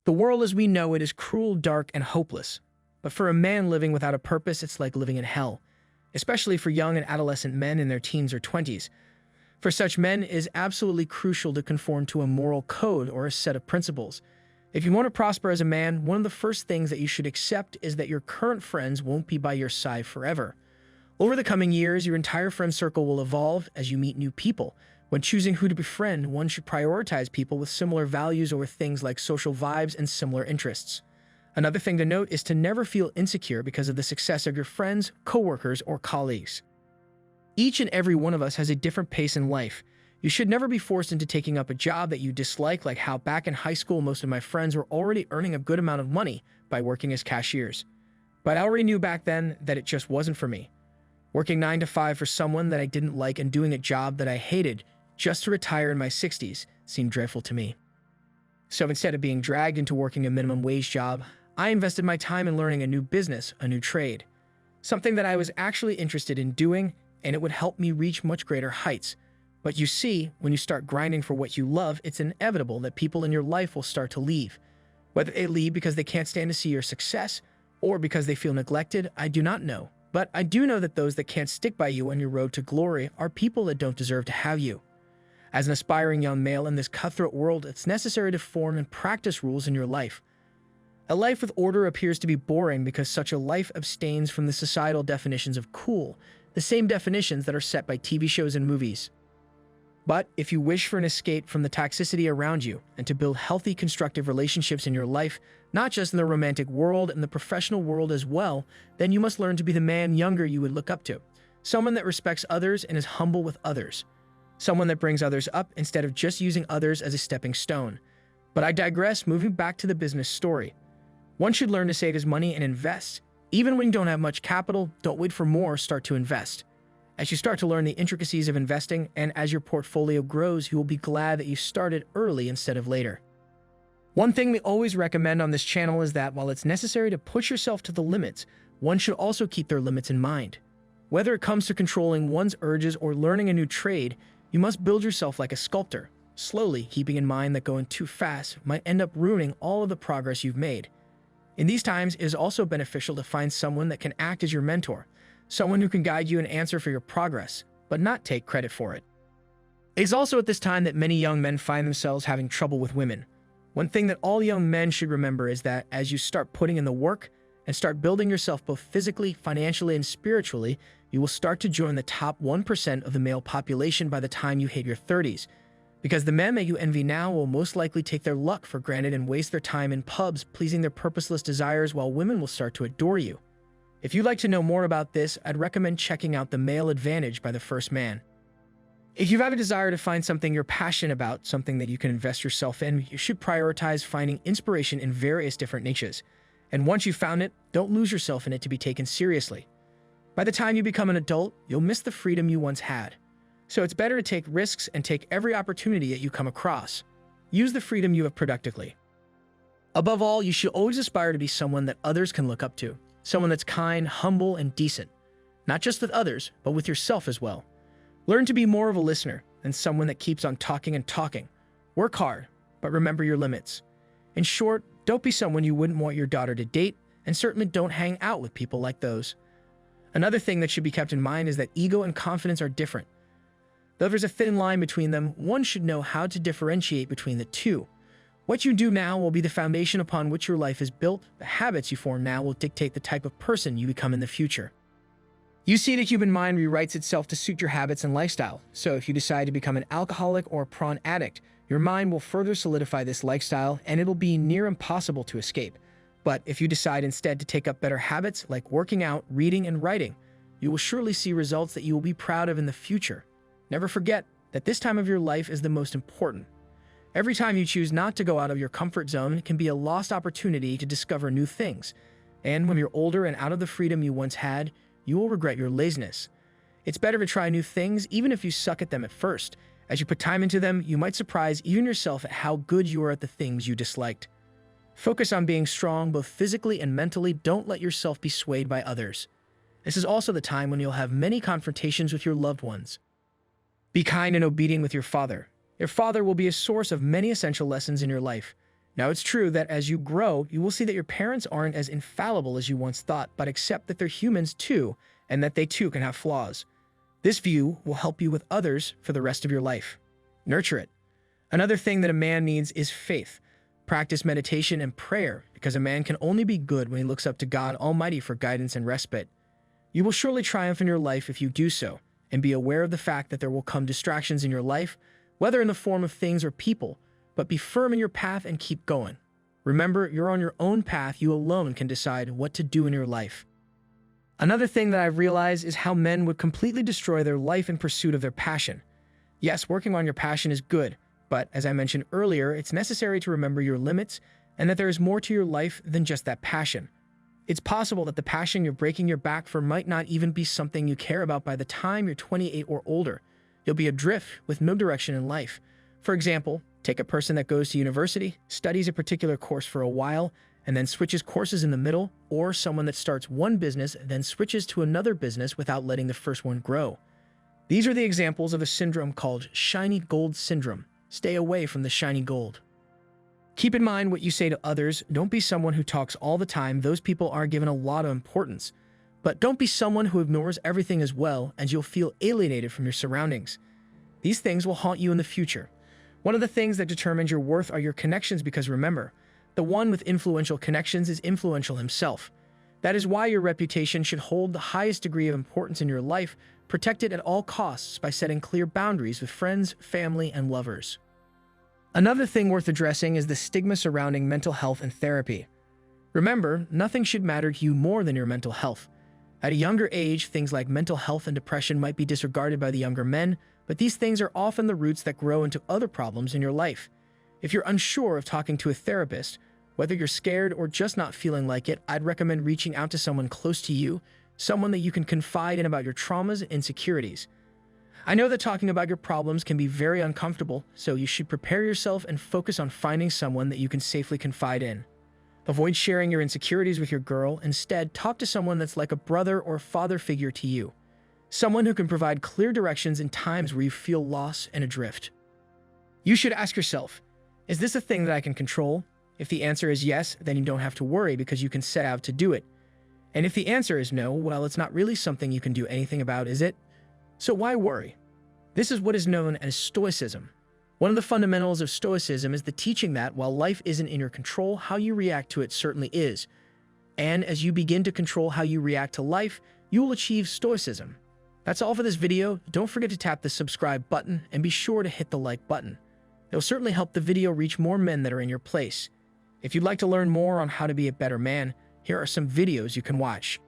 The world as we know it is cruel, dark, and hopeless. But for a man living without a purpose, it's like living in hell, especially for young and adolescent men in their teens or 20s. For such men, it is absolutely crucial to conform to a moral code or a set of principles. If you want to prosper as a man, one of the first things that you should accept is that your current friends won't be by your side forever. Over the coming years, your entire friend circle will evolve as you meet new people. When choosing who to befriend, one should prioritize people with similar values over things like social vibes and similar interests. Another thing to note is to never feel insecure because of the success of your friends, coworkers, or colleagues. Each and every one of us has a different pace in life. You should never be forced into taking up a job that you dislike, like how back in high school most of my friends were already earning a good amount of money by working as cashiers. But I already knew back then that it just wasn't for me. Working 9 to 5 for someone that I didn't like and doing a job that I hated just to retire in my 60s seemed dreadful to me. So instead of being dragged into working a minimum wage job, I invested my time in learning a new business, a new trade, something that I was actually interested in doing, and it would help me reach much greater heights. But you see, when you start grinding for what you love, it's inevitable that people in your life will start to leave. Whether they leave because they can't stand to see your success or because they feel neglected, I do not know. But I do know that those that can't stick by you on your road to glory are people that don't deserve to have you. As an aspiring young male in this cutthroat world, it's necessary to form and practice rules in your life. A life with order appears to be boring because such a life abstains from the societal definitions of cool, the same definitions that are set by TV shows and movies. But if you wish for an escape from the toxicity around you and to build healthy, constructive relationships in your life, not just in the romantic world and the professional world as well, then you must learn to be the man younger you would look up to, someone that respects others and is humble with others. Someone that brings others up instead of just using others as a stepping stone. But I digress, moving back to the business story. One should learn to save his money and invest. Even when you don't have much capital, don't wait for more, start to invest. As you start to learn the intricacies of investing and as your portfolio grows, you will be glad that you started early instead of later. One thing we always recommend on this channel is that while it's necessary to push yourself to the limits, one should also keep their limits in mind. Whether it comes to controlling one's urges or learning a new trade, you must build yourself like a sculptor, slowly keeping in mind that going too fast might end up ruining all of the progress you've made. In these times, it is also beneficial to find someone that can act as your mentor, someone who can guide you and answer for your progress, but not take credit for it. It is also at this time that many young men find themselves having trouble with women. One thing that all young men should remember is that as you start putting in the work and start building yourself both physically, financially, and spiritually, you will start to join the top 1% of the male population by the time you hit your 30s. Because the men that you envy now will most likely take their luck for granted and waste their time in pubs pleasing their purposeless desires, while women will start to adore you. If you'd like to know more about this, I'd recommend checking out The Male Advantage by The First Man. If you have a desire to find something you're passionate about, something that you can invest yourself in, you should prioritize finding inspiration in various different niches. And once you've found it, don't lose yourself in it to be taken seriously. By the time you become an adult, you'll miss the freedom you once had. So it's better to take risks and take every opportunity that you come across. Use the freedom you have productively. Above all, you should always aspire to be someone that others can look up to. Someone that's kind, humble, and decent. Not just with others, but with yourself as well. Learn to be more of a listener than someone that keeps on talking and talking. Work hard, but remember your limits. In short, don't be someone you wouldn't want your daughter to date, and certainly don't hang out with people like those. Another thing that should be kept in mind is that ego and confidence are different. Though there's a thin line between them, one should know how to differentiate between the two. What you do now will be the foundation upon which your life is built. The habits you form now will dictate the type of person you become in the future. You see, the human mind rewrites itself to suit your habits and lifestyle. So if you decide to become an alcoholic or a prawn addict, your mind will further solidify this lifestyle and it'll be near impossible to escape. But if you decide instead to take up better habits like working out, reading, and writing, you will surely see results that you will be proud of in the future. Never forget that this time of your life is the most important. Every time you choose not to go out of your comfort zone can be a lost opportunity to discover new things. And when you're older and out of the freedom you once had, you will regret your laziness. It's better to try new things even if you suck at them at first. As you put time into them, you might surprise even yourself at how good you are at the things you disliked. Focus on being strong both physically and mentally. Don't let yourself be swayed by others. This is also the time when you'll have many confrontations with your loved ones. Be kind and obedient with your father. Your father will be a source of many essential lessons in your life. Now, it's true that as you grow, you will see that your parents aren't as infallible as you once thought, but accept that they're humans too, and that they too can have flaws. This view will help you with others for the rest of your life. Nurture it. Another thing that a man needs is faith. Practice meditation and prayer, because a man can only be good when he looks up to God Almighty for guidance and respite. You will surely triumph in your life if you do so, and be aware of the fact that there will come distractions in your life, whether in the form of things or people, but be firm in your path and keep going. Remember, you're on your own path. You alone can decide what to do in your life. Another thing that I've realized is how men would completely destroy their life in pursuit of their passion. Yes, working on your passion is good, but as I mentioned earlier, it's necessary to remember your limits and that there is more to your life than just that passion. It's possible that the passion you're breaking your back for might not even be something you care about by the time you're 28 or older. You'll be adrift with no direction in life. For example, take a person that goes to university, studies a particular course for a while, and then switches courses in the middle, or someone that starts one business then switches to another business without letting the first one grow. These are the examples of a syndrome called shiny gold syndrome. Stay away from the shiny gold. Keep in mind what you say to others. Don't be someone who talks all the time. Those people are given a lot of importance. But don't be someone who ignores everything as well, and you'll feel alienated from your surroundings. These things will haunt you in the future. One of the things that determines your worth are your connections, because remember, the one with influential connections is influential himself. That is why your reputation should hold the highest degree of importance in your life. Protect it at all costs by setting clear boundaries with friends, family, and lovers. Another thing worth addressing is the stigma surrounding mental health and therapy. Remember, nothing should matter to you more than your mental health. At a younger age, things like mental health and depression might be disregarded by the younger men, but these things are often the roots that grow into other problems in your life. If you're unsure of talking to a therapist, whether you're scared or just not feeling like it, I'd recommend reaching out to someone close to you, someone that you can confide in about your traumas and insecurities. I know that talking about your problems can be very uncomfortable, so you should prepare yourself and focus on finding someone that you can safely confide in. Avoid sharing your insecurities with your girl. Instead, talk to someone that's like a brother or father figure to you. Someone who can provide clear directions in times where you feel lost and adrift. You should ask yourself, is this a thing that I can control? If the answer is yes, then you don't have to worry because you can set out to do it. And if the answer is no, well, it's not really something you can do anything about, is it? So why worry? This is what is known as Stoicism. One of the fundamentals of Stoicism is the teaching that while life isn't in your control, how you react to it certainly is. And as you begin to control how you react to life, you will achieve Stoicism. That's all for this video. Don't forget to tap the subscribe button and be sure to hit the like button. It'll certainly help the video reach more men that are in your place. If you'd like to learn more on how to be a better man, here are some videos you can watch.